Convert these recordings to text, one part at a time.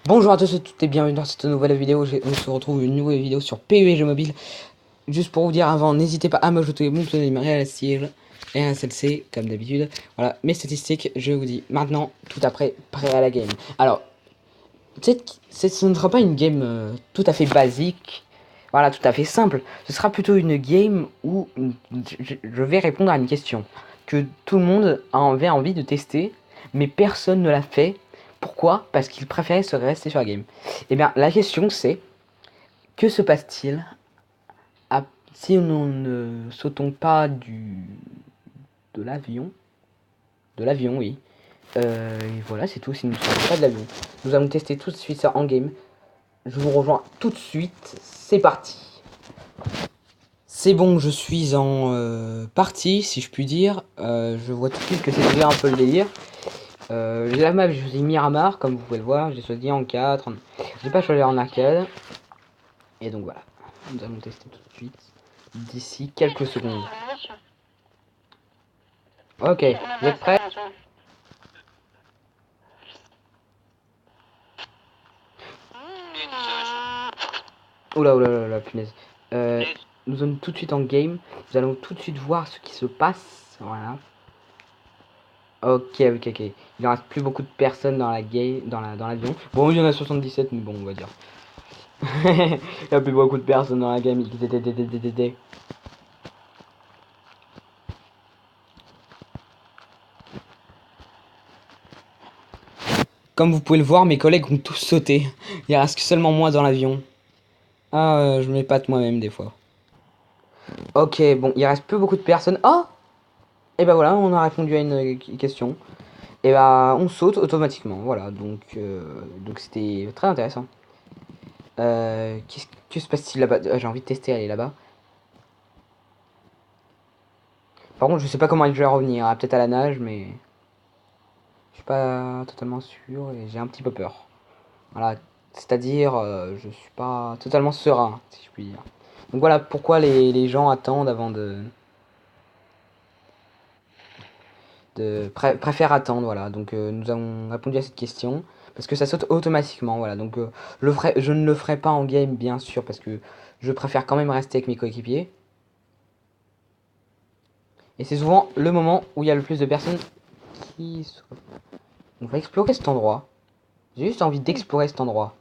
Bonjour à tous et toutes et bienvenue dans cette nouvelle vidéo. On se retrouve une nouvelle vidéo sur PUBG Mobile. Juste pour vous dire avant, n'hésitez pas à me jeter mon pseudonyme à la cible et à celle-ci, comme d'habitude. Voilà, mes statistiques, je vous dis maintenant, tout après, prêt à la game. Alors, ce ne sera pas une game tout à fait basique, voilà, tout à fait simple. Ce sera plutôt une game où je vais répondre à une question que tout le monde avait envie de tester, mais personne ne l'a fait. Pourquoi? Parce qu'il préférait se rester sur la game. Et bien, la question c'est, que se passe-t-il si nous ne sautons pas de l'avion? De l'avion, oui. Et voilà, c'est tout, si nous ne sautons pas de l'avion. Nous allons tester tout de suite ça en game. Je vous rejoins tout de suite, c'est parti. C'est bon, je suis en partie, si je puis dire. Je vois tout de suite que c'est déjà un peu le délire. La map, j'ai choisi Miramar, comme vous pouvez le voir. J'ai choisi en 4. J'ai pas choisi en arcade. Et donc voilà, nous allons tester tout de suite. D'ici quelques secondes. Ok, vous êtes prêts? Oula, oula, oula, punaise. Nous sommes tout de suite en game. Nous allons tout de suite voir ce qui se passe. Voilà. Ok, ok, ok. Il ne reste plus beaucoup de personnes dans la game, dans l'avion. Bon, il y en a 77, mais bon, on va dire. Il n'y a plus beaucoup de personnes dans la game. Comme vous pouvez le voir, mes collègues ont tous sauté. Il reste seulement moi dans l'avion. Ah, je m'épate moi-même des fois. Ok, bon, il reste plus beaucoup de personnes. Oh! Et ben voilà, on a répondu à une question. Et bah on saute automatiquement, voilà, donc c'était très intéressant. Que se passe-t-il là-bas? J'ai envie de tester aller là-bas. Par contre, je sais pas comment je vais revenir, hein, peut-être à la nage, mais je suis pas totalement sûr et j'ai un petit peu peur. Voilà, c'est-à-dire, je suis pas totalement serein, si je puis dire. Donc voilà pourquoi les gens attendent avant préfèrent attendre, voilà. Donc nous avons répondu à cette question parce que ça saute automatiquement, voilà. Donc je ne le ferai pas en game, bien sûr, parce que je préfère quand même rester avec mes coéquipiers. Et c'est souvent le moment où il y a le plus de personnes qui sont... On va explorer cet endroit. J'ai juste envie d'explorer cet endroit.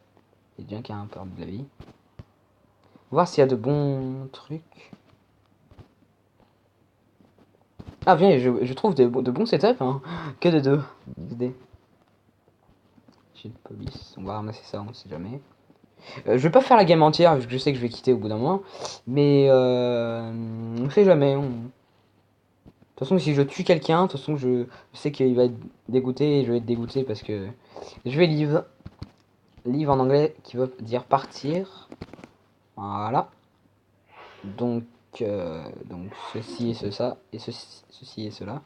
Et bien qu'il y a un peu de la vie. Voir s'il y a de bons trucs. Ah bien, je trouve de bons setups, hein. Que de deux. XD. Shield police. On va ramasser ça, on sait jamais. Je vais pas faire la game entière, vu que je sais que je vais quitter au bout d'un moment. Mais on sait jamais. De toute façon, si je tue quelqu'un, de toute façon, je sais qu'il va être dégoûté et je vais être dégoûté parce que je vais leave. Leave en anglais qui veut dire partir. Voilà. Donc, donc ceci et ça et ceci et cela.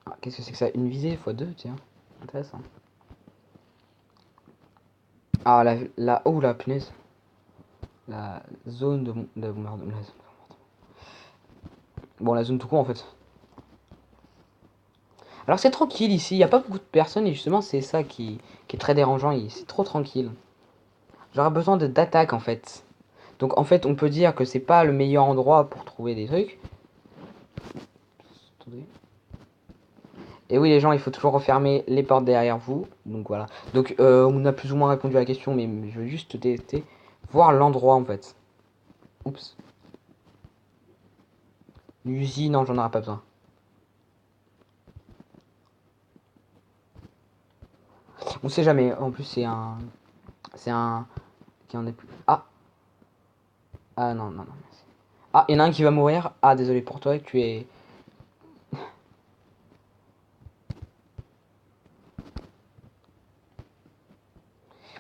Ah, qu'est-ce que c'est que ça? Une visée x 2, tiens. Intéressant. Ah, oh la punaise. La zone de bombardement. Bon, la zone tout court en fait. Alors c'est tranquille ici, il n'y a pas beaucoup de personnes et justement c'est ça qui est très dérangeant, c'est trop tranquille. J'aurais besoin d'attaque en fait. Donc en fait on peut dire que c'est pas le meilleur endroit pour trouver des trucs. Attendez. Et oui les gens, il faut toujours refermer les portes derrière vous. Donc voilà. Donc on a plus ou moins répondu à la question, mais je veux juste tester, voir l'endroit en fait. Oups. L'usine, non j'en aurai pas besoin. On sait jamais, en plus c'est un... C'est un... Qui en est plus... Ah. Ah non, non, non. Ah, il y en a un qui va mourir. Ah désolé pour toi, tu es...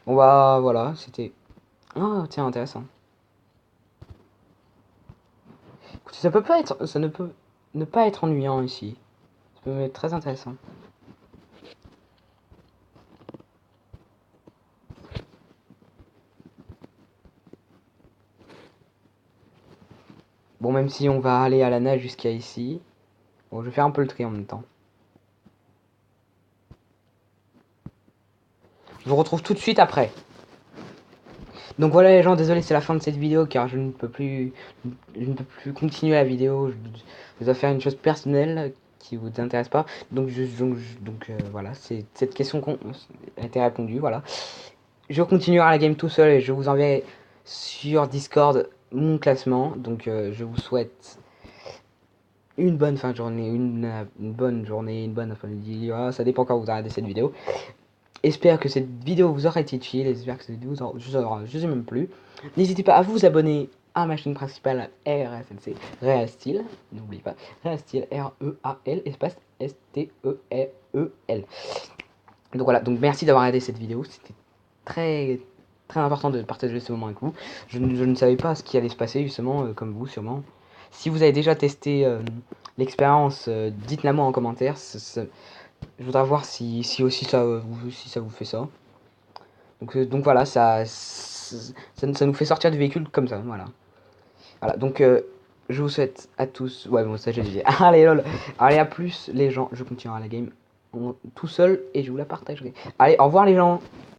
Bon bah voilà, c'était... Ah tiens, intéressant. Écoutez, ça peut pas être... Ça ne peut ne pas être ennuyant ici. Ça peut être très intéressant. Bon, même si on va aller à la nage jusqu'à ici. Bon, je vais faire un peu le tri en même temps. Je vous retrouve tout de suite après. Donc voilà les gens, désolé c'est la fin de cette vidéo car je ne peux plus continuer la vidéo. Je dois faire une chose personnelle qui vous intéresse pas. Donc voilà, c'est cette question a été répondue. Voilà, je continuerai la game tout seul et je vous enverrai sur Discord mon classement. Donc je vous souhaite une bonne fin de journée, une bonne journée, une bonne après-midi. Voilà, ça dépend quand vous regardez cette vidéo. J'espère que cette vidéo vous aura été utile, j'espère que cette vidéo vous aura juste même plu. N'hésitez pas à vous abonner à ma chaîne principale RSLC, Real n'oubliez pas, Real R-E-A-L, espace S-T-E-R-E-L. Donc voilà, donc merci d'avoir regardé cette vidéo, c'était très très important de partager ce moment avec vous. Je ne savais pas ce qui allait se passer justement, comme vous sûrement. Si vous avez déjà testé l'expérience, dites-la moi en commentaire, je voudrais voir si aussi si ça vous fait ça. Donc voilà, ça nous fait sortir du véhicule comme ça, voilà. Voilà, donc je vous souhaite à tous... Ouais, bon, ça j'ai dit. Allez, lol. Allez, à plus, les gens. Je continuerai la game tout seul et je vous la partagerai. Allez, au revoir, les gens.